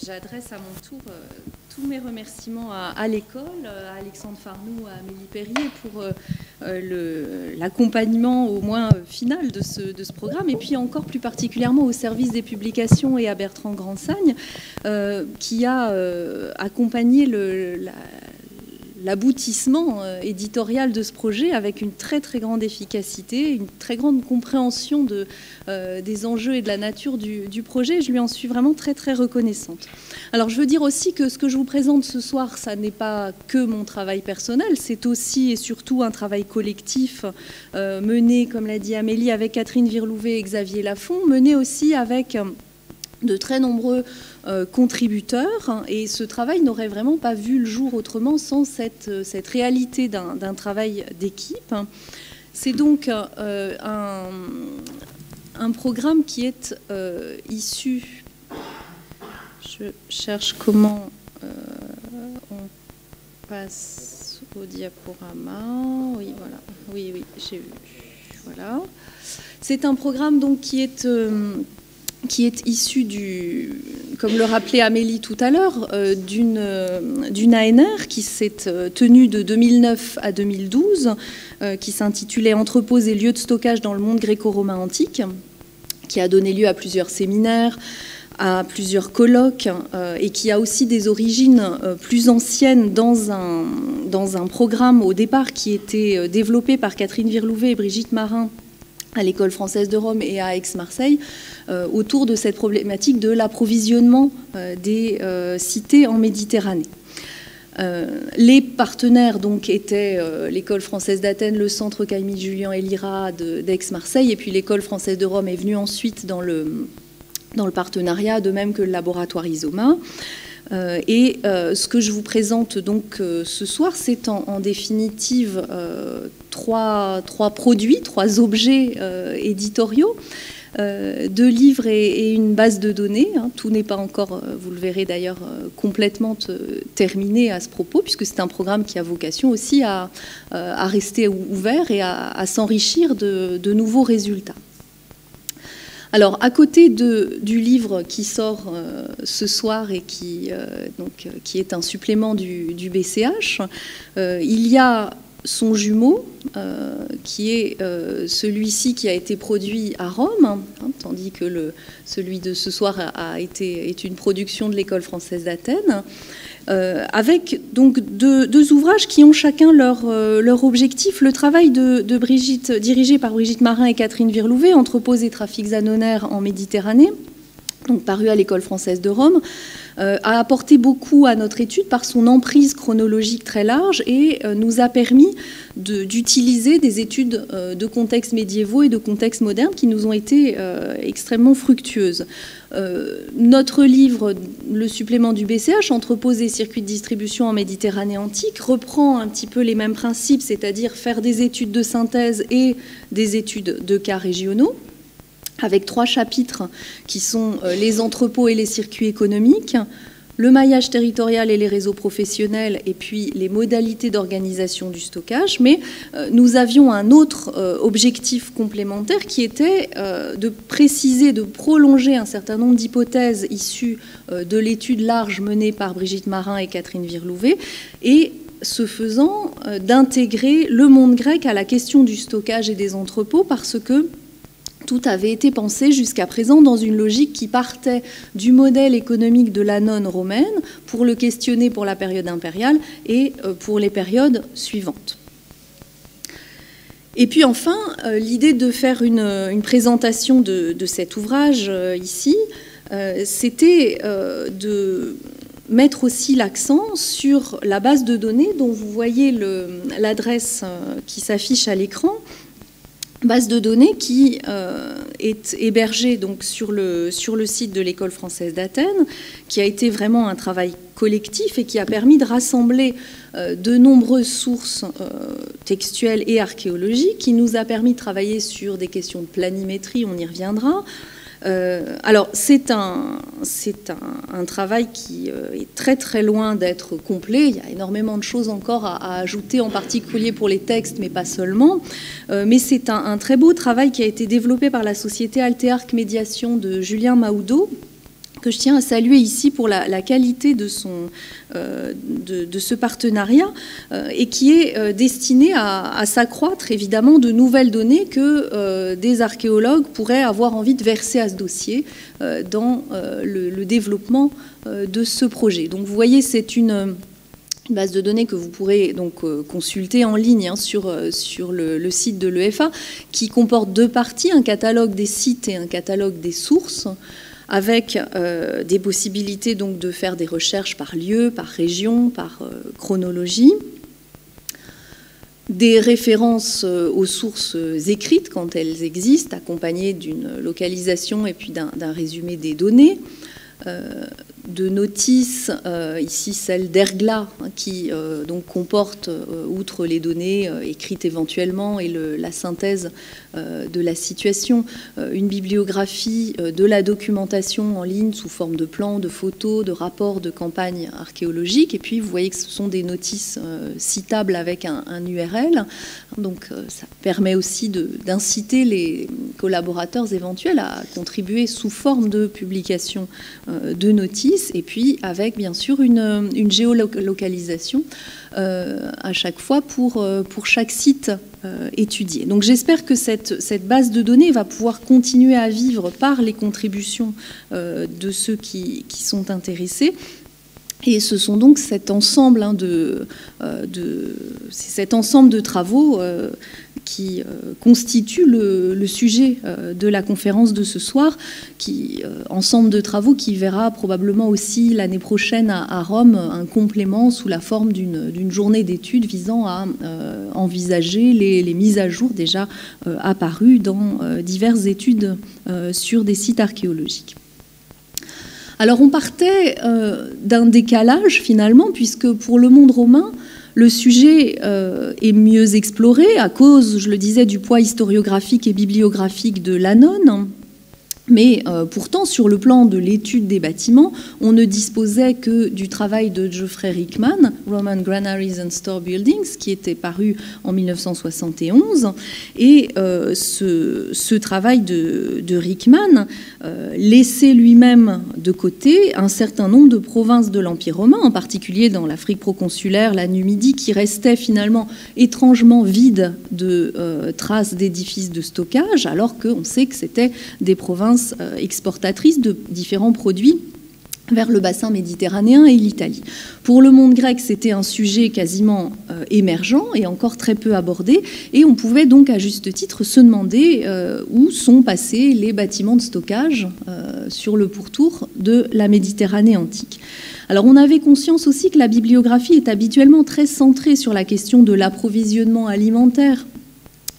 J'adresse à mon tour tous mes remerciements à l'école, à Alexandre Farnoux, à Amélie Perrier pour l'accompagnement au moins final de ce programme, et puis encore plus particulièrement au service des publications et à Bertrand Grandsagne qui a accompagné l'aboutissement éditorial de ce projet avec une très très grande efficacité, une très grande compréhension des enjeux et de la nature du projet. Je lui en suis vraiment très très reconnaissante. Alors je veux dire aussi que ce que je vous présente ce soir, ça n'est pas que mon travail personnel, c'est aussi et surtout un travail collectif mené, comme l'a dit Amélie, avec Catherine Virlouvet et Xavier Lafont, mené aussi avec de très nombreux contributeurs, et ce travail n'aurait vraiment pas vu le jour autrement sans cette réalité d'un travail d'équipe. C'est donc un programme qui est issu, je cherche comment on passe au diaporama, oui voilà, oui j'ai vu, voilà. C'est un programme donc qui est issu comme le rappelait Amélie tout à l'heure, d'une ANR qui s'est tenue de 2009 à 2012, qui s'intitulait « Entrepôts et lieux de stockage dans le monde gréco-romain antique », qui a donné lieu à plusieurs séminaires, à plusieurs colloques, et qui a aussi des origines plus anciennes dans un programme au départ qui était développé par Catherine Virlouvet et Brigitte Marin à l'École française de Rome et à Aix-Marseille, autour de cette problématique de l'approvisionnement des cités en Méditerranée. Les partenaires donc étaient l'École française d'Athènes, le Centre Camille Julien et l'IRA d'Aix-Marseille, et puis l'École française de Rome est venue ensuite dans le partenariat, de même que le laboratoire ISOMA. Et ce que je vous présente donc ce soir, c'est en définitive trois produits, trois objets éditoriaux, 2 livres et une base de données. Tout n'est pas encore, vous le verrez d'ailleurs, complètement terminé à ce propos, puisque c'est un programme qui a vocation aussi à rester ouvert et à s'enrichir de nouveaux résultats. Alors, à côté du livre qui sort ce soir et qui est un supplément du BCH, il y a son jumeau, qui est celui-ci qui a été produit à Rome, tandis que celui de ce soir est une production de l'École française d'Athènes, avec donc deux ouvrages qui ont chacun leur objectif. Le travail de Brigitte, dirigé par Brigitte Marin et Catherine Virlouvet, Entrepôts et trafics anonaires en Méditerranée, donc paru à l'École française de Rome, a apporté beaucoup à notre étude par son emprise chronologique très large et nous a permis d'utiliser des études de contextes médiévaux et de contextes modernes qui nous ont été extrêmement fructueuses. Notre livre, le supplément du BCH, Entrepôts et circuits de distribution en Méditerranée antique, reprend un petit peu les mêmes principes, c'est-à-dire faire des études de synthèse et des études de cas régionaux, avec 3 chapitres qui sont les entrepôts et les circuits économiques, le maillage territorial et les réseaux professionnels, et puis les modalités d'organisation du stockage. Mais nous avions un autre objectif complémentaire qui était de préciser, de prolonger un certain nombre d'hypothèses issues de l'étude large menée par Brigitte Marin et Catherine Virlouvet, et ce faisant, d'intégrer le monde grec à la question du stockage et des entrepôts, parce que tout avait été pensé jusqu'à présent dans une logique qui partait du modèle économique de l'annone romaine pour le questionner pour la période impériale et pour les périodes suivantes. Et puis enfin, l'idée de faire une présentation de cet ouvrage ici, c'était de mettre aussi l'accent sur la base de données dont vous voyez l'adresse qui s'affiche à l'écran, base de données qui est hébergée donc sur le site de l'École française d'Athènes, qui a été vraiment un travail collectif et qui a permis de rassembler de nombreuses sources textuelles et archéologiques, qui nous a permis de travailler sur des questions de planimétrie, on y reviendra. Alors c'est un travail qui est très très loin d'être complet. Il y a énormément de choses encore à ajouter, en particulier pour les textes, mais pas seulement. Mais c'est un très beau travail qui a été développé par la société Altéarc Médiation de Julien Mahoudeau, que je tiens à saluer ici pour la qualité de ce partenariat et qui est destiné à s'accroître évidemment de nouvelles données que des archéologues pourraient avoir envie de verser à ce dossier dans le développement de ce projet. Donc vous voyez, c'est une base de données que vous pourrez donc consulter en ligne sur le site de l'EFA, qui comporte 2 parties, un catalogue des sites et un catalogue des sources, avec des possibilités donc de faire des recherches par lieu, par région, par chronologie, des références aux sources écrites quand elles existent, accompagnées d'une localisation et puis d'un résumé des données, de notices, ici celle d'Ergla, qui donc comporte, outre les données écrites éventuellement et la synthèse de la situation, une bibliographie de la documentation en ligne sous forme de plans, de photos, de rapports de campagne archéologique. Et puis vous voyez que ce sont des notices citables avec un URL. Donc ça permet aussi d'inciter les collaborateurs éventuels à contribuer sous forme de publication de notices, et puis avec bien sûr une géolocalisation à chaque fois pour chaque site étudié. Donc j'espère que cette base de données va pouvoir continuer à vivre par les contributions de ceux qui sont intéressés. Et ce sont donc cet ensemble de travaux qui constitue le sujet de la conférence de ce soir, ensemble de travaux qui verra probablement aussi l'année prochaine à Rome un complément sous la forme d'une journée d'études visant à envisager les mises à jour déjà apparues dans diverses études sur des sites archéologiques. Alors on partait d'un décalage finalement, puisque pour le monde romain, le sujet est mieux exploré à cause, je le disais, du poids historiographique et bibliographique de l'Annone. Mais pourtant, sur le plan de l'étude des bâtiments, on ne disposait que du travail de Geoffrey Rickman, Roman Granaries and Store Buildings, qui était paru en 1971. Et ce travail de Rickman laissait lui-même de côté un certain nombre de provinces de l'Empire romain, en particulier dans l'Afrique proconsulaire, la Numidie, qui restait finalement étrangement vide de traces d'édifices de stockage, alors qu'on sait que c'était des provinces exportatrices de différents produits vers le bassin méditerranéen et l'Italie. Pour le monde grec, c'était un sujet quasiment émergent et encore très peu abordé, et on pouvait donc à juste titre se demander où sont passés les bâtiments de stockage sur le pourtour de la Méditerranée antique. Alors on avait conscience aussi que la bibliographie est habituellement très centrée sur la question de l'approvisionnement alimentaire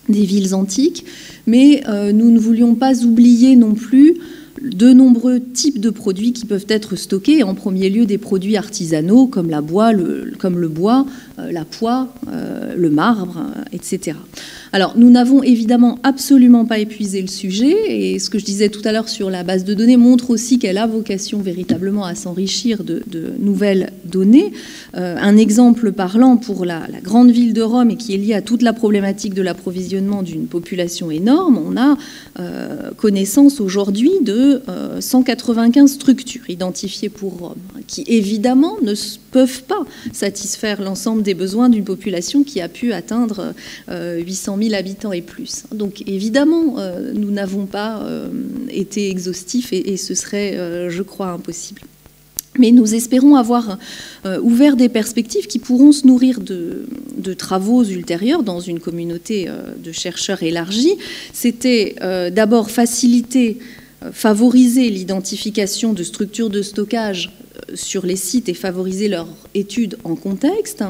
des villes antiques, mais nous ne voulions pas oublier non plus de nombreux types de produits qui peuvent être stockés, en premier lieu des produits artisanaux comme le bois, la poix, le marbre, etc. Alors, nous n'avons évidemment absolument pas épuisé le sujet, et ce que je disais tout à l'heure sur la base de données montre aussi qu'elle a vocation véritablement à s'enrichir de nouvelles données. Un exemple parlant pour la grande ville de Rome, et qui est lié à toute la problématique de l'approvisionnement d'une population énorme, on a connaissance aujourd'hui de 195 structures identifiées pour Rome, qui évidemment ne peuvent pas satisfaire l'ensemble des besoins d'une population qui a pu atteindre 800 000 habitants et plus. Donc évidemment, nous n'avons pas été exhaustifs et ce serait, je crois, impossible. Mais nous espérons avoir ouvert des perspectives qui pourront se nourrir de travaux ultérieurs dans une communauté de chercheurs élargie. C'était d'abord favoriser l'identification de structures de stockage sur les sites et favoriser leur étude en contexte,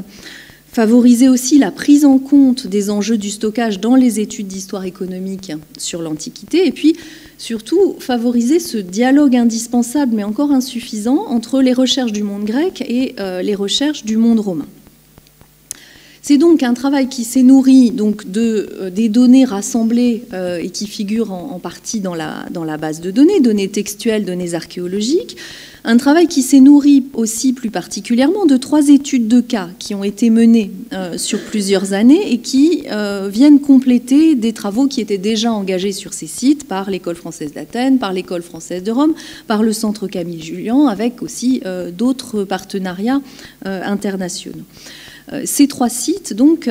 favoriser aussi la prise en compte des enjeux du stockage dans les études d'histoire économique sur l'Antiquité, et puis surtout favoriser ce dialogue indispensable mais encore insuffisant entre les recherches du monde grec et les recherches du monde romain. C'est donc un travail qui s'est nourri donc des données rassemblées et qui figurent en partie dans la base de données textuelles, données archéologiques. Un travail qui s'est nourri aussi plus particulièrement de 3 études de cas qui ont été menées sur plusieurs années et qui viennent compléter des travaux qui étaient déjà engagés sur ces sites par l'École française d'Athènes, par l'École française de Rome, par le Centre Camille Jullian, avec aussi d'autres partenariats internationaux. Ces 3 sites donc,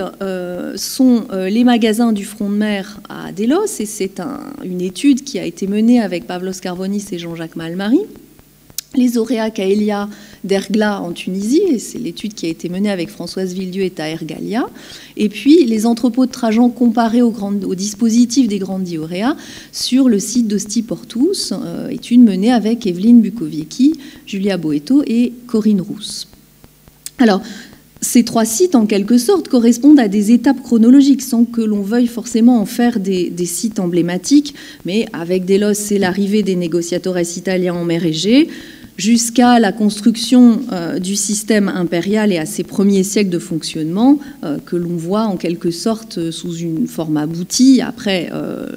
sont les magasins du front de mer à Délos, et c'est une étude qui a été menée avec Pavlos Karvonis et Jean-Jacques Mahalmari. Les auréacs à Elia d'Ergla en Tunisie, et c'est l'étude qui a été menée avec Françoise Villedieu et Taher Galia. Et puis les entrepôts de Trajan comparés au dispositif des grandes diauréas sur le site d'Ostie Portus, étude menée avec Evelyne Bukowiecki, Julia Boeto et Corinne Rousse. Alors, ces 3 sites, en quelque sorte, correspondent à des étapes chronologiques, sans que l'on veuille forcément en faire des sites emblématiques. Mais avec Délos, c'est l'arrivée des négociatores italiens en mer Égée, jusqu'à la construction du système impérial et à ses premiers siècles de fonctionnement, que l'on voit en quelque sorte sous une forme aboutie, après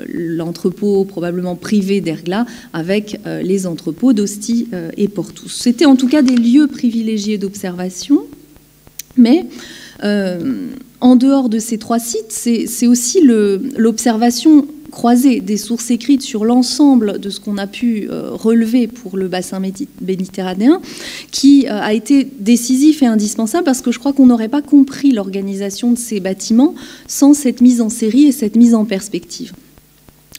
l'entrepôt probablement privé d'Ergla, avec les entrepôts d'Ostie et Portus. C'était en tout cas des lieux privilégiés d'observation. Mais en dehors de ces 3 sites, c'est aussi l'observation croisée des sources écrites sur l'ensemble de ce qu'on a pu relever pour le bassin méditerranéen qui a été décisif et indispensable, parce que je crois qu'on n'aurait pas compris l'organisation de ces bâtiments sans cette mise en série et cette mise en perspective.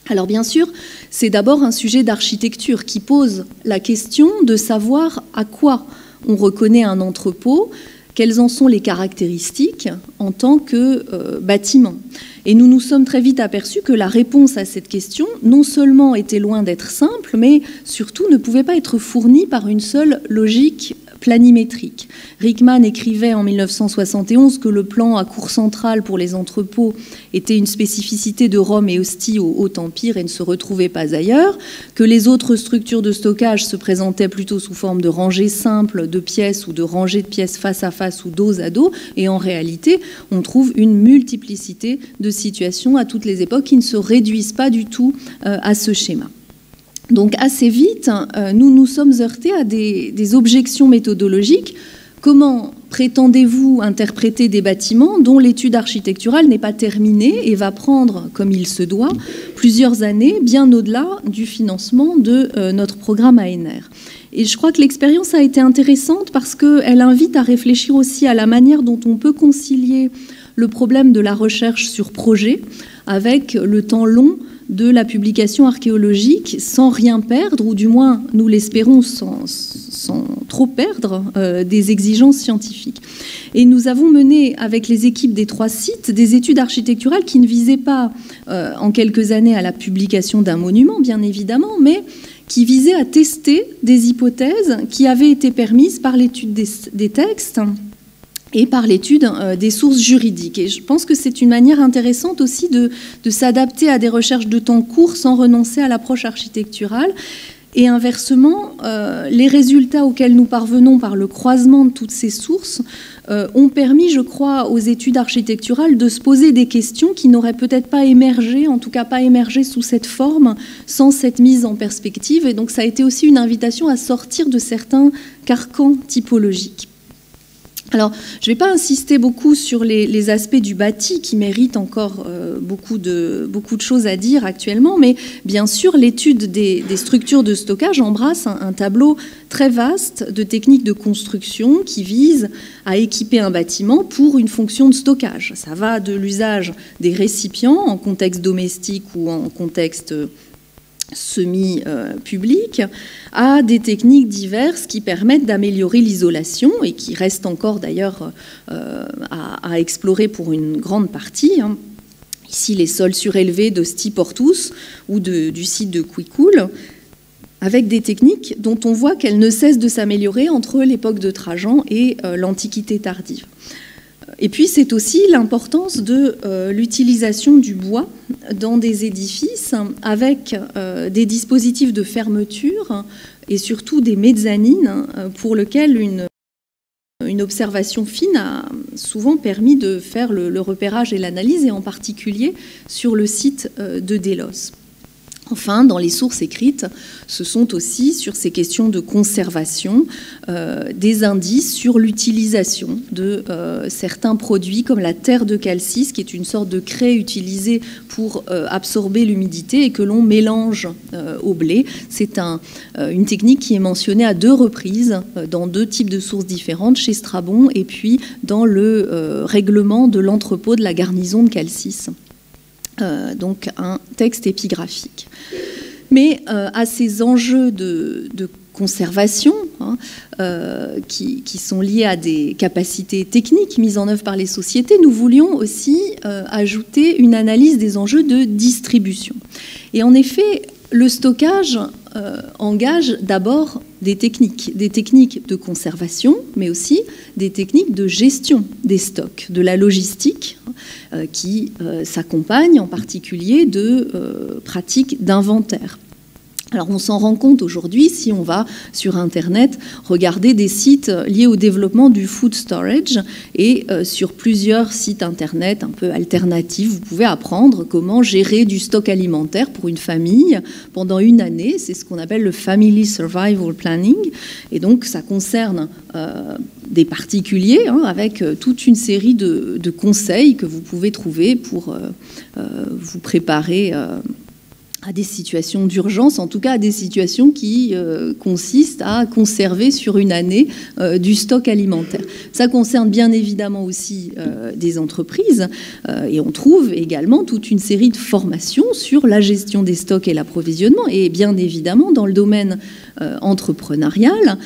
Alors bien sûr, c'est d'abord un sujet d'architecture qui pose la question de savoir à quoi on reconnaît un entrepôt, quelles en sont les caractéristiques en tant que bâtiment. Et nous nous sommes très vite aperçus que la réponse à cette question, non seulement était loin d'être simple, mais surtout ne pouvait pas être fournie par une seule logique planimétrique. Rickman écrivait en 1971 que le plan à cour centrale pour les entrepôts était une spécificité de Rome et Ostie au Haut-Empire et ne se retrouvait pas ailleurs, que les autres structures de stockage se présentaient plutôt sous forme de rangées simples de pièces ou de rangées de pièces face à face ou dos à dos, et en réalité, on trouve une multiplicité de situations à toutes les époques qui ne se réduisent pas du tout à ce schéma. Donc assez vite, nous nous sommes heurtés à des objections méthodologiques. Comment prétendez-vous interpréter des bâtiments dont l'étude architecturale n'est pas terminée et va prendre, comme il se doit, plusieurs années, bien au-delà du financement de notre programme ANR? Et je crois que l'expérience a été intéressante parce qu'elle invite à réfléchir aussi à la manière dont on peut concilier le problème de la recherche sur projet avec le temps long de la publication archéologique sans rien perdre, ou du moins, nous l'espérons, sans trop perdre des exigences scientifiques. Et nous avons mené, avec les équipes des 3 sites, des études architecturales qui ne visaient pas, en quelques années, à la publication d'un monument, bien évidemment, mais qui visaient à tester des hypothèses qui avaient été permises par l'étude des textes et par l'étude des sources juridiques. Et je pense que c'est une manière intéressante aussi de s'adapter à des recherches de temps court sans renoncer à l'approche architecturale. Et inversement, les résultats auxquels nous parvenons par le croisement de toutes ces sources ont permis, je crois, aux études architecturales de se poser des questions qui n'auraient peut-être pas émergé, en tout cas pas émergé sous cette forme, sans cette mise en perspective. Et donc ça a été aussi une invitation à sortir de certains carcans typologiques. Alors, je ne vais pas insister beaucoup sur les aspects du bâti qui méritent encore beaucoup de choses à dire actuellement, mais bien sûr, l'étude des structures de stockage embrasse un tableau très vaste de techniques de construction qui visent à équiper un bâtiment pour une fonction de stockage. Ça va de l'usage des récipients en contexte domestique ou en contexte semi-public, à des techniques diverses qui permettent d'améliorer l'isolation et qui restent encore d'ailleurs à explorer pour une grande partie. Ici, les sols surélevés d'Ostie Portus ou du site de Quicoul, avec des techniques dont on voit qu'elles ne cessent de s'améliorer entre l'époque de Trajan et l'Antiquité tardive. Et puis, c'est aussi l'importance de l'utilisation du bois dans des édifices avec des dispositifs de fermeture et surtout des mezzanines pour lesquels une une observation fine a souvent permis de faire le repérage et l'analyse, et en particulier sur le site de Delos. Enfin, dans les sources écrites, ce sont aussi, sur ces questions de conservation, des indices sur l'utilisation de certains produits comme la terre de calcis, qui est une sorte de craie utilisée pour absorber l'humidité et que l'on mélange au blé. C'est une technique qui est mentionnée à 2 reprises dans 2 types de sources différentes, chez Strabon et puis dans le règlement de l'entrepôt de la garnison de Calcis. Donc un texte épigraphique. Mais à ces enjeux de conservation qui sont liés à des capacités techniques mises en œuvre par les sociétés, nous voulions aussi ajouter une analyse des enjeux de distribution. Et en effet, le stockage engage d'abord des techniques de conservation, mais aussi des techniques de gestion des stocks, de la logistique, qui s'accompagne en particulier de pratiques d'inventaire. Alors on s'en rend compte aujourd'hui si on va sur Internet regarder des sites liés au développement du food storage, et sur plusieurs sites Internet un peu alternatifs, vous pouvez apprendre comment gérer du stock alimentaire pour une famille pendant une année. C'est ce qu'on appelle le Family Survival Planning, et donc ça concerne des particuliers avec toute une série de conseils que vous pouvez trouver pour vous préparer à des situations d'urgence, en tout cas à des situations qui consistent à conserver sur une année du stock alimentaire. Ça concerne bien évidemment aussi des entreprises, et on trouve également toute une série de formations sur la gestion des stocks et l'approvisionnement, et bien évidemment dans le domaine entrepreneurial,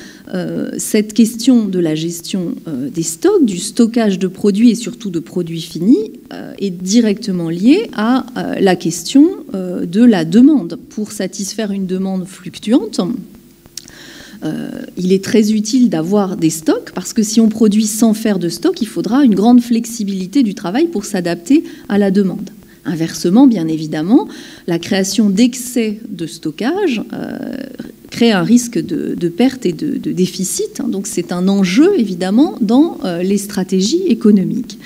cette question de la gestion des stocks, du stockage de produits et surtout de produits finis est directement liée à la question de la demande. Pour satisfaire une demande fluctuante, il est très utile d'avoir des stocks, parce que si on produit sans faire de stock, il faudra une grande flexibilité du travail pour s'adapter à la demande. Inversement, bien évidemment, la création d'excès de stockage crée un risque de perte et de déficit. Donc c'est un enjeu, évidemment, dans les stratégies économiques.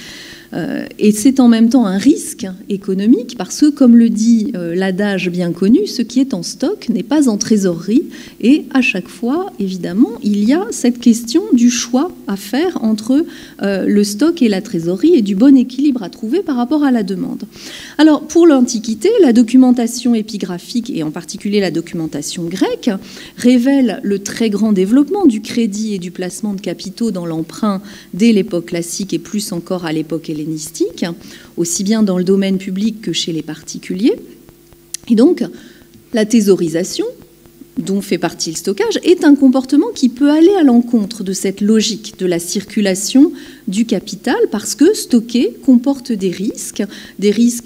Et c'est en même temps un risque économique, parce que, comme le dit l'adage bien connu, ce qui est en stock n'est pas en trésorerie. Et à chaque fois, évidemment, il y a cette question du choix à faire entre le stock et la trésorerie, et du bon équilibre à trouver par rapport à la demande. Alors, pour l'Antiquité, la documentation épigraphique, et en particulier la documentation grecque, révèle le très grand développement du crédit et du placement de capitaux dans l'emprunt dès l'époque classique, et plus encore à l'époque hellénistique, aussi bien dans le domaine public que chez les particuliers. Et donc, la thésaurisation, dont fait partie le stockage, est un comportement qui peut aller à l'encontre de cette logique de la circulation du capital, parce que stocker comporte des risques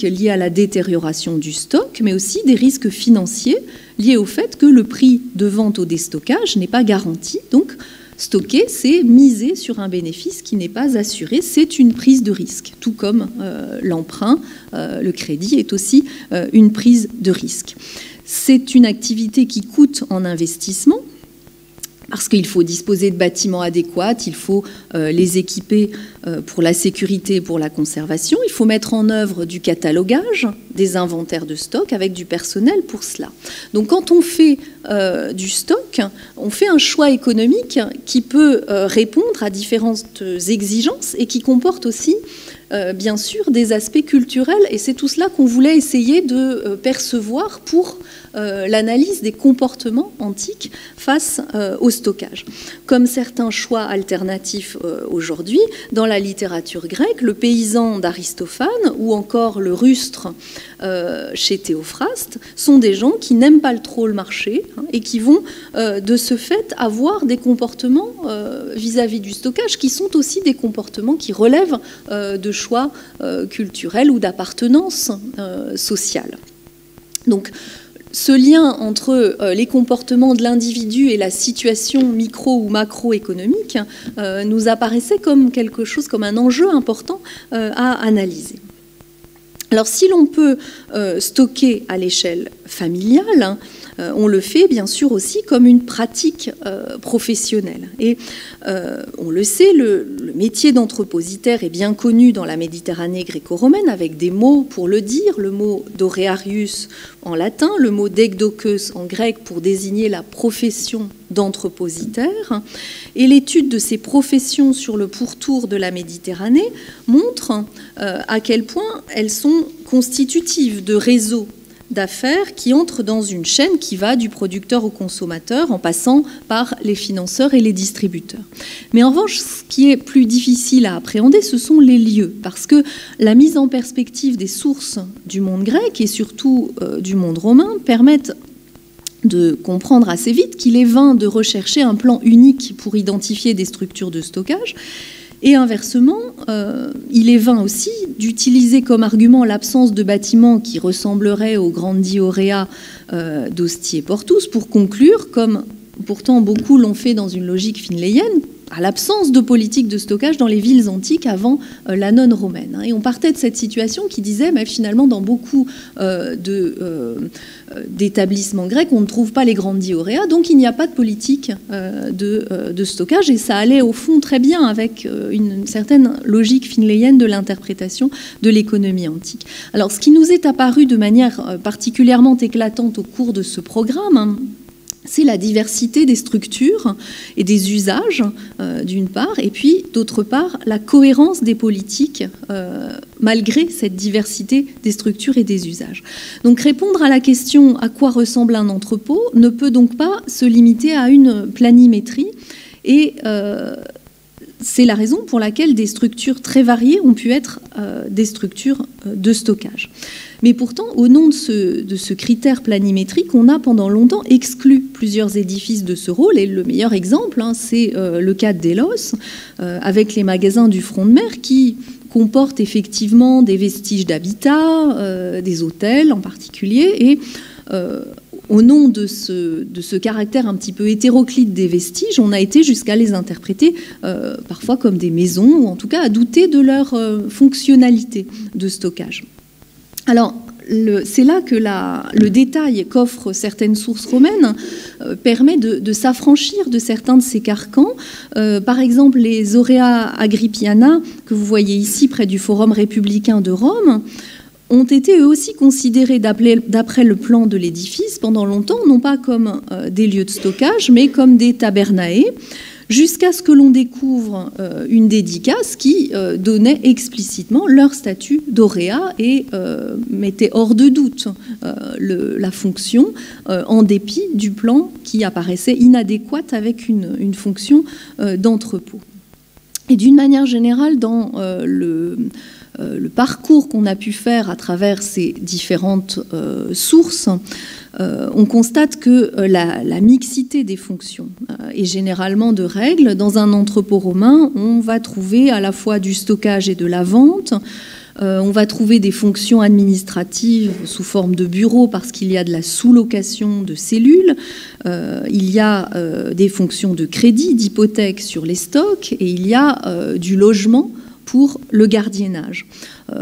liés à la détérioration du stock, mais aussi des risques financiers liés au fait que le prix de vente au déstockage n'est pas garanti. Donc, stocker, c'est miser sur un bénéfice qui n'est pas assuré, c'est une prise de risque, tout comme l'emprunt, le crédit est aussi une prise de risque. C'est une activité qui coûte en investissement, parce qu'il faut disposer de bâtiments adéquats, il faut les équiper pour la sécurité et pour la conservation, il faut mettre en œuvre du catalogage, des inventaires de stock avec du personnel pour cela. Donc quand on fait du stock, on fait un choix économique qui peut répondre à différentes exigences et qui comporte aussi bien sûr des aspects culturels, et c'est tout cela qu'on voulait essayer de percevoir pour l'analyse des comportements antiques face au stockage. Comme certains choix alternatifs aujourd'hui, dans la littérature grecque, le paysan d'Aristophane ou encore le rustre chez Théophraste sont des gens qui n'aiment pas trop le marché et qui vont de ce fait avoir des comportements vis-à-vis du stockage qui sont aussi des comportements qui relèvent de choix culturels ou d'appartenance sociale. Donc, ce lien entre les comportements de l'individu et la situation micro ou macroéconomique nous apparaissait comme quelque chose, comme un enjeu important à analyser. Alors si l'on peut stocker à l'échelle familiale, on le fait bien sûr aussi comme une pratique professionnelle. Et on le sait, le métier d'entrepositaire est bien connu dans la Méditerranée gréco-romaine, avec des mots pour le dire, le mot dorearius en latin, le mot deikdokos en grec pour désigner la profession d'entrepositaire. Et l'étude de ces professions sur le pourtour de la Méditerranée montre à quel point elles sont constitutives de réseaux d'affaires qui entrent dans une chaîne qui va du producteur au consommateur en passant par les financeurs et les distributeurs. Mais en revanche, ce qui est plus difficile à appréhender, ce sont les lieux, parce que la mise en perspective des sources du monde grec et surtout du monde romain permettent de comprendre assez vite qu'il est vain de rechercher un plan unique pour identifier des structures de stockage. Et inversement, il est vain aussi d'utiliser comme argument l'absence de bâtiments qui ressembleraient aux grandi aurea d'Ostie et Portus pour conclure, comme pourtant beaucoup l'ont fait dans une logique finlayenne, à l'absence de politique de stockage dans les villes antiques avant la none romaine. Et on partait de cette situation qui disait, mais finalement, dans beaucoup d'établissements grecs, on ne trouve pas les grandi aurea, donc il n'y a pas de politique de stockage, et ça allait au fond très bien avec une certaine logique finlayenne de l'interprétation de l'économie antique. Alors, ce qui nous est apparu de manière particulièrement éclatante au cours de ce programme, c'est la diversité des structures et des usages, d'une part, et puis, d'autre part, la cohérence des politiques, malgré cette diversité des structures et des usages. Donc, répondre à la question « à quoi ressemble un entrepôt ?» ne peut donc pas se limiter à une planimétrie, et c'est la raison pour laquelle des structures très variées ont pu être des structures de stockage. Mais pourtant, au nom de ce critère planimétrique, on a pendant longtemps exclu plusieurs édifices de ce rôle. Et le meilleur exemple, c'est le cas de Délos, avec les magasins du front de mer qui comportent effectivement des vestiges d'habitat, des hôtels en particulier. Et au nom de ce caractère un petit peu hétéroclite des vestiges, on a été jusqu'à les interpréter parfois comme des maisons, ou en tout cas à douter de leur fonctionnalité de stockage. Alors, c'est là que le détail qu'offrent certaines sources romaines permet de s'affranchir de certains de ces carcans. Par exemple, les aurea agrippiana, que vous voyez ici près du Forum républicain de Rome, ont été eux aussi considérés d'après le plan de l'édifice pendant longtemps, non pas comme des lieux de stockage, mais comme des tabernae, jusqu'à ce que l'on découvre une dédicace qui donnait explicitement leur statut d'aurea et mettait hors de doute la fonction, en dépit du plan qui apparaissait inadéquat avec une fonction d'entrepôt. Et d'une manière générale, dans le parcours qu'on a pu faire à travers ces différentes sources, on constate que la mixité des fonctions est généralement de règle. Dans un entrepôt romain, on va trouver à la fois du stockage et de la vente. On va trouver des fonctions administratives sous forme de bureaux parce qu'il y a de la sous-location de cellules. Il y a des fonctions de crédit, d'hypothèque sur les stocks, et il y a du logement pour le gardiennage.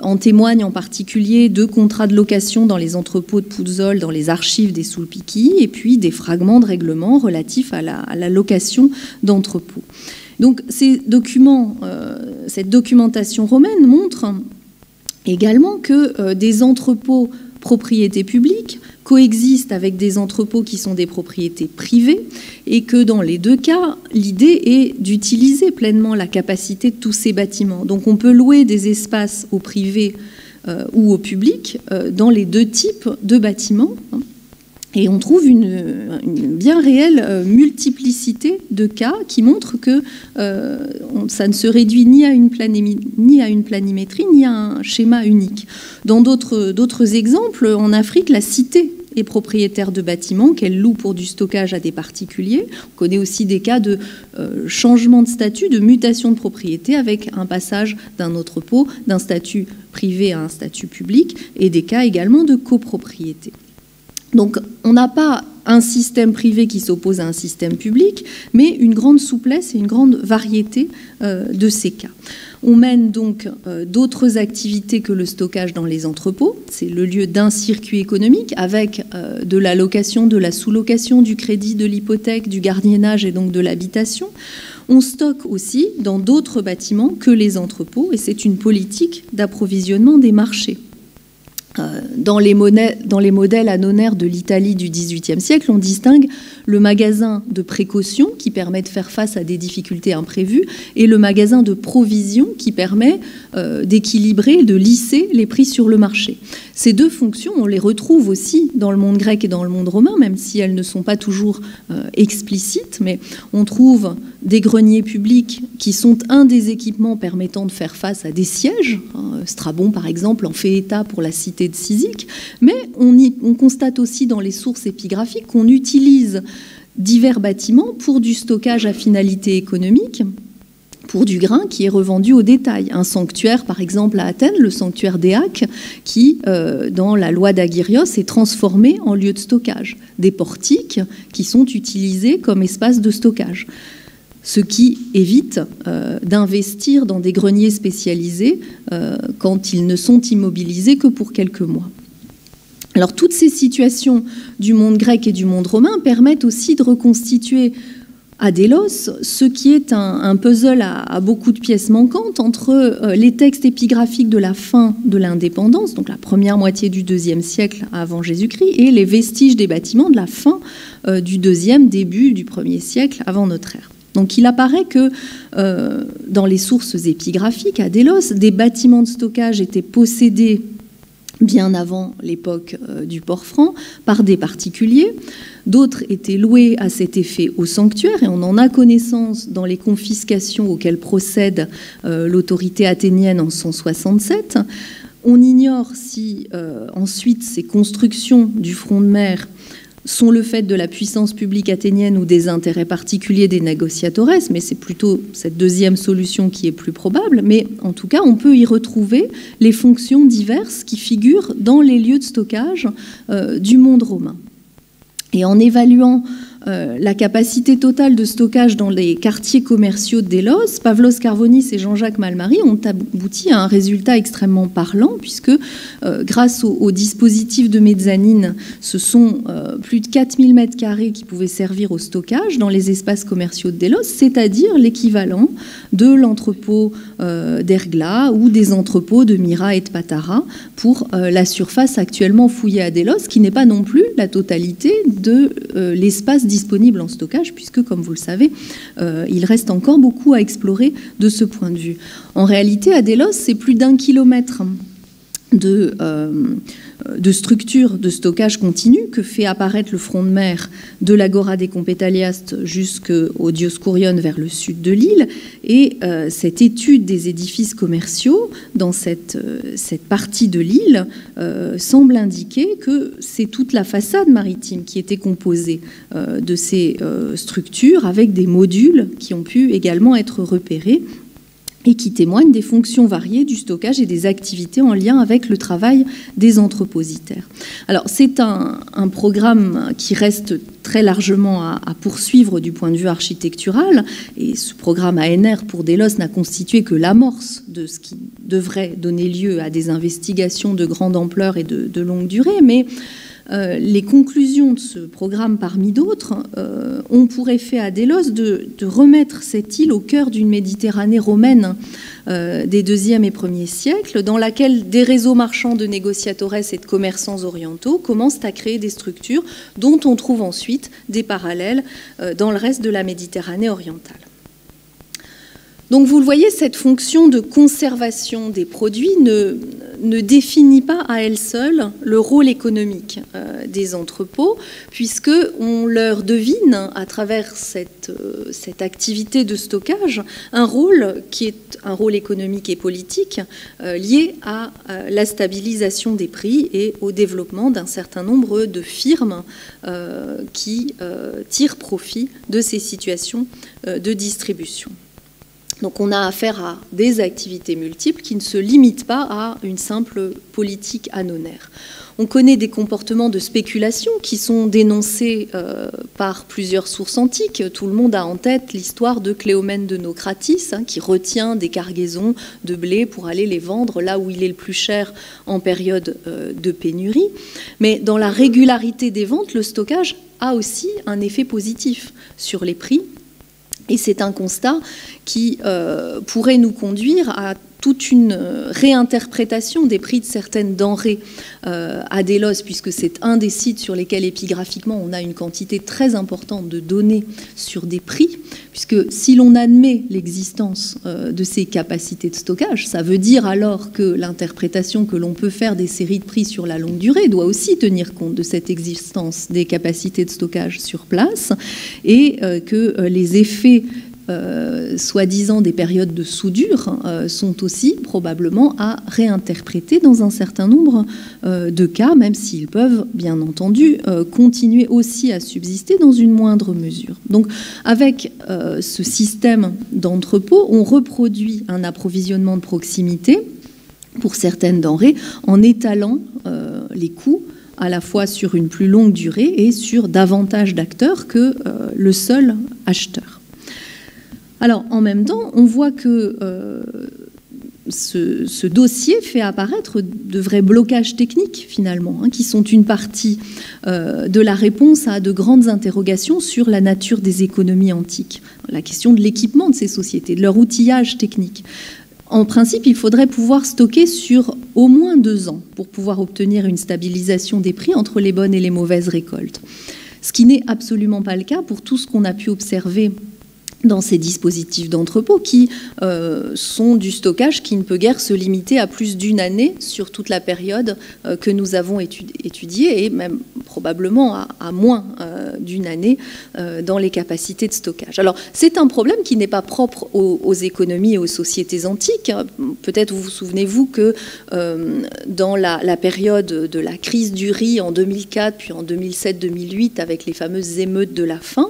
En témoignent en particulier 2 contrats de location dans les entrepôts de Puzzol, dans les archives des Sulpici, et puis des fragments de règlements relatifs à la location d'entrepôts. Donc ces documents, cette documentation romaine montre également que des entrepôts propriété publique coexistent avec des entrepôts qui sont des propriétés privées, et que dans les 2 cas, l'idée est d'utiliser pleinement la capacité de tous ces bâtiments. Donc on peut louer des espaces au privé ou au public dans les 2 types de bâtiments. Et on trouve une bien réelle multiplicité de cas qui montrent que ça ne se réduit ni à une planimétrie, ni à un schéma unique. Dans d'autres exemples, en Afrique, la cité est propriétaire de bâtiments qu'elle loue pour du stockage à des particuliers. On connaît aussi des cas de changement de statut, de mutation de propriété avec un passage d'un entrepôt, d'un statut privé à un statut public, et des cas également de copropriété. Donc on n'a pas un système privé qui s'oppose à un système public, mais une grande souplesse et une grande variété de ces cas. On mène donc d'autres activités que le stockage dans les entrepôts. C'est le lieu d'un circuit économique avec de la location, de la sous-location, du crédit, de l'hypothèque, du gardiennage et donc de l'habitation. On stocke aussi dans d'autres bâtiments que les entrepôts et c'est une politique d'approvisionnement des marchés. Dans les modèles annonaires de l'Italie du XVIIIe siècle, on distingue le magasin de précaution qui permet de faire face à des difficultés imprévues et le magasin de provision qui permet d'équilibrer, de lisser les prix sur le marché. Ces deux fonctions, on les retrouve aussi dans le monde grec et dans le monde romain, même si elles ne sont pas toujours explicites, mais on trouve des greniers publics qui sont un des équipements permettant de faire face à des sièges. Strabon, par exemple, en fait état pour la cité de Cyzique, mais on constate aussi dans les sources épigraphiques qu'on utilise divers bâtiments pour du stockage à finalité économique, pour du grain qui est revendu au détail. Un sanctuaire, par exemple, à Athènes, le sanctuaire d'Éaque, qui, dans la loi d'Aguirios, est transformé en lieu de stockage. Des portiques qui sont utilisés comme espace de stockage. Ce qui évite d'investir dans des greniers spécialisés quand ils ne sont immobilisés que pour quelques mois. Alors, toutes ces situations du monde grec et du monde romain permettent aussi de reconstituer à Délos ce qui est un puzzle à beaucoup de pièces manquantes entre les textes épigraphiques de la fin de l'indépendance, donc la première moitié du IIe siècle avant Jésus-Christ, et les vestiges des bâtiments de la fin du deuxième, début du 1er siècle avant notre ère. Donc il apparaît que dans les sources épigraphiques à Délos, des bâtiments de stockage étaient possédés bien avant l'époque du port franc par des particuliers. D'autres étaient loués à cet effet au sanctuaire et on en a connaissance dans les confiscations auxquelles procède l'autorité athénienne en 167. On ignore si ensuite ces constructions du front de mer sont le fait de la puissance publique athénienne ou des intérêts particuliers des négociatores, mais c'est plutôt cette deuxième solution qui est plus probable. Mais en tout cas, on peut y retrouver les fonctions diverses qui figurent dans les lieux de stockage du monde romain. Et en évaluant la capacité totale de stockage dans les quartiers commerciaux de Délos, Pavlos Karvonis et Jean-Jacques Malmary ont abouti à un résultat extrêmement parlant, puisque grâce au dispositif de mezzanine, ce sont plus de 4000 m² qui pouvaient servir au stockage dans les espaces commerciaux de Délos, c'est-à-dire l'équivalent de l'entrepôt d'Ergla ou des entrepôts de Myra et de Patara pour la surface actuellement fouillée à Délos, qui n'est pas non plus la totalité de l'espace disponible en stockage, puisque, comme vous le savez, il reste encore beaucoup à explorer de ce point de vue. En réalité, à Délos, c'est plus d'1 kilomètre de structures de stockage continu que fait apparaître le front de mer de l'Agora des Compétaliastes jusqu'au Dioscourion vers le sud de l'île. Et cette étude des édifices commerciaux dans cette partie de l'île semble indiquer que c'est toute la façade maritime qui était composée de ces structures avec des modules qui ont pu également être repérés et qui témoignent des fonctions variées du stockage et des activités en lien avec le travail des entrepositaires. Alors, c'est un programme qui reste très largement à poursuivre du point de vue architectural, et ce programme ANR pour Délos n'a constitué que l'amorce de ce qui devrait donner lieu à des investigations de grande ampleur et de longue durée, mais les conclusions de ce programme, parmi d'autres, ont pour effet à Délos de remettre cette île au cœur d'une Méditerranée romaine des 2e et 1er siècles, dans laquelle des réseaux marchands de négociatores et de commerçants orientaux commencent à créer des structures dont on trouve ensuite des parallèles dans le reste de la Méditerranée orientale. Donc vous le voyez, cette fonction de conservation des produits ne définit pas à elle seule le rôle économique des entrepôts, puisqu'on leur devine, à travers cette activité de stockage, un rôle qui est un rôle économique et politique lié à la stabilisation des prix et au développement d'un certain nombre de firmes qui tirent profit de ces situations de distribution. Donc on a affaire à des activités multiples qui ne se limitent pas à une simple politique annonaire. On connaît des comportements de spéculation qui sont dénoncés par plusieurs sources antiques. Tout le monde a en tête l'histoire de Cléomène de Naucratis, qui retient des cargaisons de blé pour aller les vendre là où il est le plus cher en période de pénurie. Mais dans la régularité des ventes, le stockage a aussi un effet positif sur les prix. Et c'est un constat qui pourrait nous conduire à toute une réinterprétation des prix de certaines denrées à Délos, puisque c'est un des sites sur lesquels épigraphiquement on a une quantité très importante de données sur des prix, puisque si l'on admet l'existence de ces capacités de stockage, ça veut dire alors que l'interprétation que l'on peut faire des séries de prix sur la longue durée doit aussi tenir compte de cette existence des capacités de stockage sur place, et que les effets soi-disant des périodes de soudure sont aussi probablement à réinterpréter dans un certain nombre de cas, même s'ils peuvent bien entendu continuer aussi à subsister dans une moindre mesure. Donc avec ce système d'entrepôt, on reproduit un approvisionnement de proximité pour certaines denrées en étalant les coûts à la fois sur une plus longue durée et sur davantage d'acteurs que le seul acheteur. Alors, en même temps, on voit que ce dossier fait apparaître de vrais blocages techniques, finalement, qui sont une partie de la réponse à de grandes interrogations sur la nature des économies antiques. La question de l'équipement de ces sociétés, de leur outillage technique. En principe, il faudrait pouvoir stocker sur au moins 2 ans pour pouvoir obtenir une stabilisation des prix entre les bonnes et les mauvaises récoltes. Ce qui n'est absolument pas le cas pour tout ce qu'on a pu observer dans ces dispositifs d'entrepôt qui sont du stockage qui ne peut guère se limiter à plus d'1 année sur toute la période que nous avons étudiée et même probablement à moins d'1 année dans les capacités de stockage. Alors c'est un problème qui n'est pas propre aux économies et aux sociétés antiques. Peut-être vous souvenez-vous que dans la période de la crise du riz en 2004 puis en 2007-2008 avec les fameuses émeutes de la faim,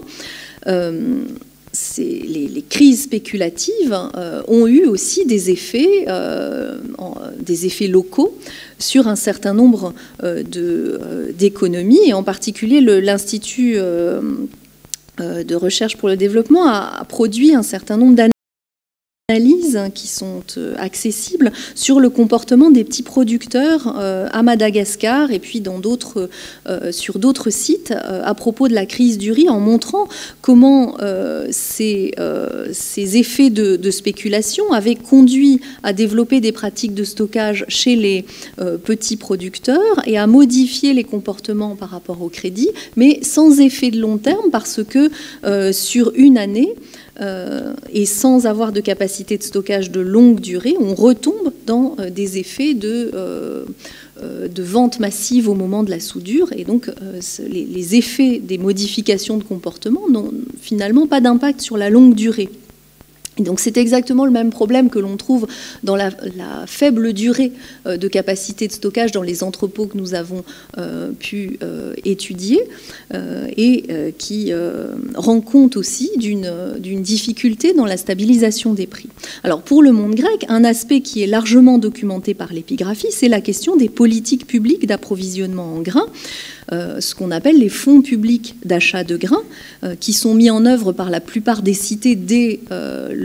les crises spéculatives ont eu aussi des effets locaux sur un certain nombre d'économies, et en particulier l'Institut de recherche pour le développement a produit un certain nombre d'analyses qui sont accessibles sur le comportement des petits producteurs à Madagascar et puis sur d'autres sites à propos de la crise du riz, en montrant comment ces effets de spéculation avaient conduit à développer des pratiques de stockage chez les petits producteurs et à modifier les comportements par rapport au crédit, mais sans effet de long terme parce que sur 1 année, et sans avoir de capacité de stockage de longue durée, on retombe dans des effets de vente massive au moment de la soudure, et donc les effets des modifications de comportement n'ont finalement pas d'impact sur la longue durée. Et donc c'est exactement le même problème que l'on trouve dans la faible durée de capacité de stockage dans les entrepôts que nous avons pu étudier et qui rend compte aussi d'une difficulté dans la stabilisation des prix. Alors pour le monde grec, un aspect qui est largement documenté par l'épigraphie, c'est la question des politiques publiques d'approvisionnement en grains, ce qu'on appelle les fonds publics d'achat de grains, qui sont mis en œuvre par la plupart des cités dès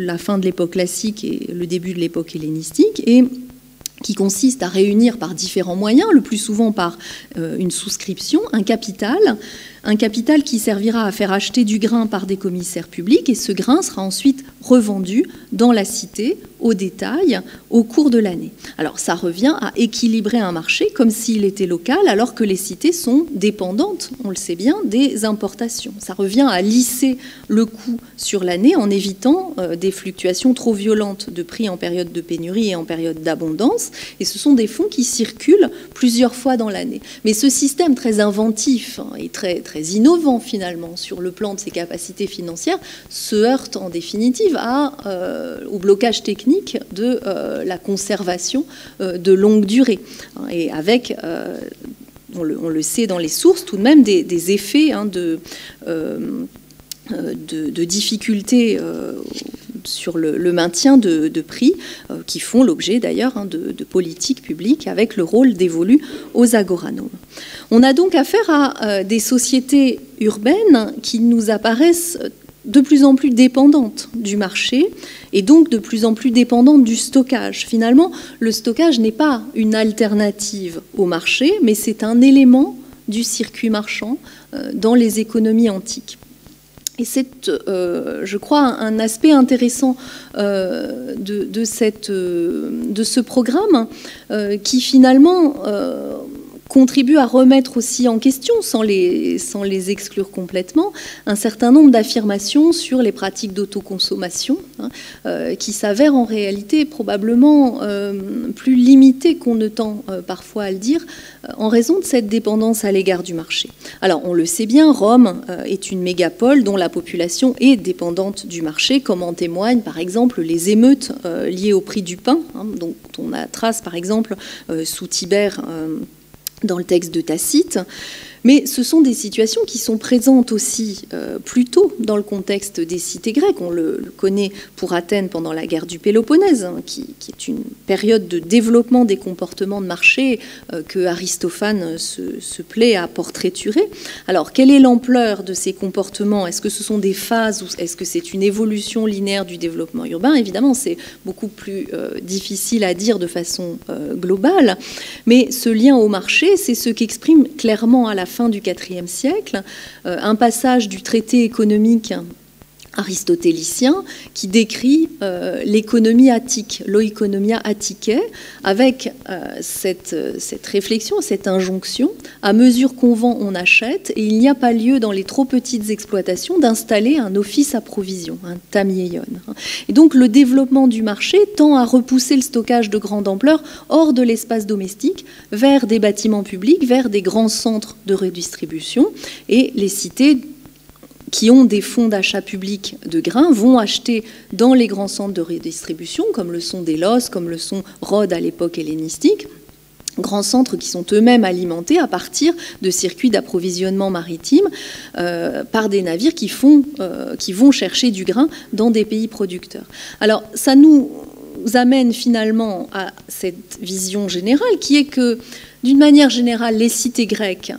la fin de l'époque classique et le début de l'époque hellénistique, et qui consiste à réunir par différents moyens, le plus souvent par une souscription, un capital qui servira à faire acheter du grain par des commissaires publics, et ce grain sera ensuite revendu dans la cité au détail au cours de l'année. Alors ça revient à équilibrer un marché comme s'il était local, alors que les cités sont dépendantes, on le sait bien, des importations. Ça revient à lisser le coût sur l'année en évitant des fluctuations trop violentes de prix en période de pénurie et en période d'abondance, et ce sont des fonds qui circulent plusieurs fois dans l'année. Mais ce système très inventif et très innovant finalement sur le plan de ses capacités financières se heurte en définitive au blocage technique de la conservation de longue durée, et avec, on le sait dans les sources, tout de même des effets de difficultés sur le maintien de prix qui font l'objet d'ailleurs de politiques publiques avec le rôle dévolu aux agoranomes. On a donc affaire à des sociétés urbaines qui nous apparaissent de plus en plus dépendantes du marché et donc de plus en plus dépendantes du stockage. Finalement, le stockage n'est pas une alternative au marché, mais c'est un élément du circuit marchand dans les économies antiques. Et c'est, je crois, un aspect intéressant de ce programme qui finalement contribue à remettre aussi en question, sans les exclure complètement, un certain nombre d'affirmations sur les pratiques d'autoconsommation qui s'avèrent en réalité probablement plus limitées qu'on ne tend parfois à le dire en raison de cette dépendance à l'égard du marché. Alors on le sait bien, Rome est une mégapole dont la population est dépendante du marché, comme en témoignent par exemple les émeutes liées au prix du pain, dont on a trace par exemple sous Tibère dans le texte de Tacite. Mais ce sont des situations qui sont présentes aussi plus tôt dans le contexte des cités grecques. On le connaît pour Athènes pendant la guerre du Péloponnèse, qui est une période de développement des comportements de marché que Aristophane se plaît à portraiturer. Alors, quelle est l'ampleur de ces comportements? Est-ce que ce sont des phases ou est-ce que c'est une évolution linéaire du développement urbain? Évidemment, c'est beaucoup plus difficile à dire de façon globale, mais ce lien au marché, c'est ce qu'exprime clairement à la fin du IVe siècle, un passage du traité économique aristotélicien qui décrit l'économie attique, l'oikonomia atticae, avec cette réflexion, cette injonction, à mesure qu'on vend, on achète, et il n'y a pas lieu dans les trop petites exploitations d'installer un office à provision, un tamieion. Et donc le développement du marché tend à repousser le stockage de grande ampleur hors de l'espace domestique, vers des bâtiments publics, vers des grands centres de redistribution, et les cités qui ont des fonds d'achat public de grains vont acheter dans les grands centres de redistribution, comme le sont Délos, comme le sont Rhodes à l'époque hellénistique, grands centres qui sont eux-mêmes alimentés à partir de circuits d'approvisionnement maritime par des navires qui vont chercher du grain dans des pays producteurs. Alors, ça nous amène finalement à cette vision générale qui est que, d'une manière générale, les cités grecques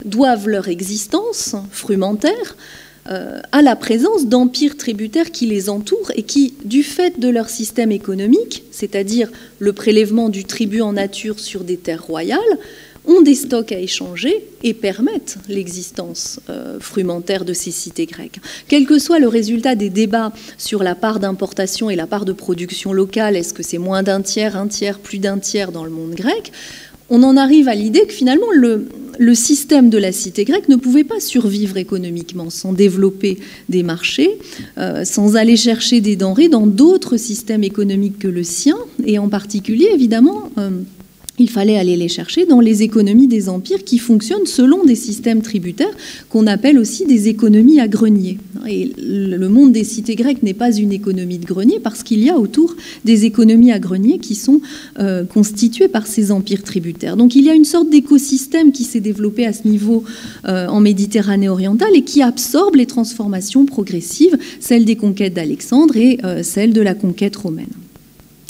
doivent leur existence frumentaire à la présence d'empires tributaires qui les entourent et qui, du fait de leur système économique, c'est-à-dire le prélèvement du tribut en nature sur des terres royales, ont des stocks à échanger et permettent l'existence frumentaire de ces cités grecques. Quel que soit le résultat des débats sur la part d'importation et la part de production locale, est-ce que c'est moins d'un tiers, un tiers, plus d'un tiers dans le monde grec, on en arrive à l'idée que finalement le système de la cité grecque ne pouvait pas survivre économiquement sans développer des marchés, sans aller chercher des denrées dans d'autres systèmes économiques que le sien, et en particulier évidemment il fallait aller les chercher dans les économies des empires qui fonctionnent selon des systèmes tributaires qu'on appelle aussi des économies à grenier. Et le monde des cités grecques n'est pas une économie de grenier parce qu'il y a autour des économies à grenier qui sont constituées par ces empires tributaires. Donc il y a une sorte d'écosystème qui s'est développé à ce niveau en Méditerranée orientale et qui absorbe les transformations progressives, celles des conquêtes d'Alexandre et celles de la conquête romaine.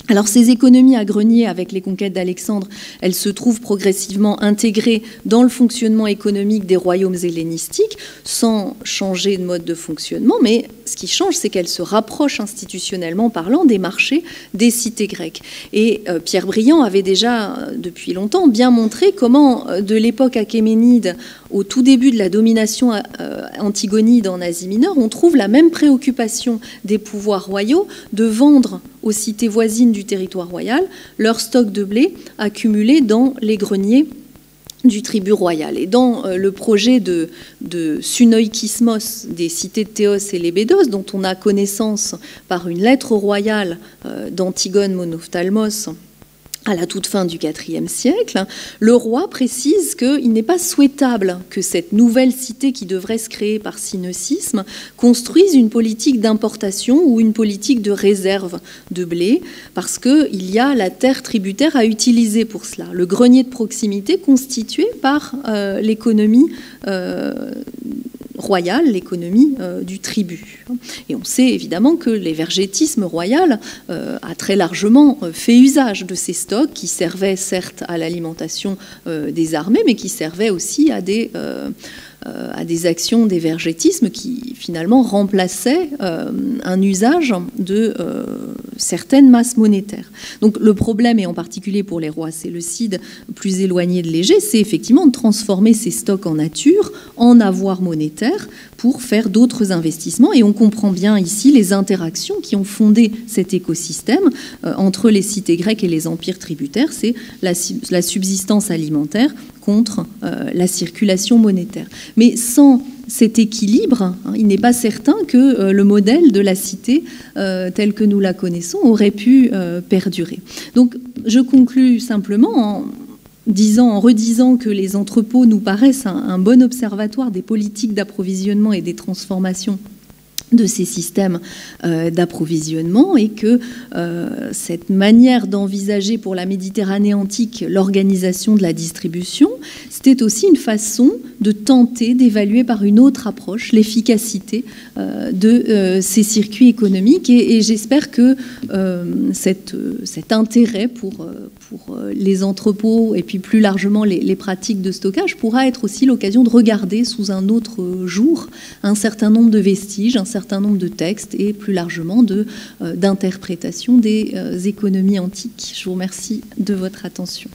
Alors ces économies à grenier avec les conquêtes d'Alexandre, elles se trouvent progressivement intégrées dans le fonctionnement économique des royaumes hellénistiques sans changer de mode de fonctionnement, mais ce qui change, c'est qu'elles se rapprochent institutionnellement parlant des marchés des cités grecques. Et Pierre Briand avait déjà depuis longtemps bien montré comment de l'époque achéménide au tout début de la domination antigonide en Asie mineure, on trouve la même préoccupation des pouvoirs royaux de vendre aux cités voisines du territoire royal leur stock de blé accumulé dans les greniers du tribut royal. Et dans le projet de sunoikismos des cités de Théos et Lébédos, dont on a connaissance par une lettre royale d'Antigone Monophthalmos à la toute fin du IVe siècle, le roi précise qu'il n'est pas souhaitable que cette nouvelle cité qui devrait se créer par synocisme construise une politique d'importation ou une politique de réserve de blé, parce qu'il y a la terre tributaire à utiliser pour cela. Le grenier de proximité constitué par l'économie royale, l'économie du tribut. Et on sait évidemment que l'évergétisme royal a très largement fait usage de ces stocks qui servaient certes à l'alimentation des armées, mais qui servaient aussi à des actions d'évergétisme qui finalement remplaçaient un usage de certaines masses monétaires. Donc le problème, et en particulier pour les rois séleucides plus éloignés de l'Égée, c'est effectivement de transformer ces stocks en nature, en avoirs monétaires, pour faire d'autres investissements. Et on comprend bien ici les interactions qui ont fondé cet écosystème entre les cités grecques et les empires tributaires. C'est la subsistance alimentaire contre la circulation monétaire. Mais sans cet équilibre, il n'est pas certain que le modèle de la cité tel que nous la connaissons aurait pu perdurer. Donc je conclus simplement en redisant que les entrepôts nous paraissent un bon observatoire des politiques d'approvisionnement et des transformations de ces systèmes d'approvisionnement, et que cette manière d'envisager pour la Méditerranée antique l'organisation de la distribution, c'était aussi une façon de tenter d'évaluer par une autre approche l'efficacité de ces circuits économiques. Et j'espère que cet intérêt pour les entrepôts et puis plus largement les pratiques de stockage pourra être aussi l'occasion de regarder sous un autre jour un certain nombre de vestiges, un certain nombre de textes et plus largement d'interprétation des économies antiques. Je vous remercie de votre attention.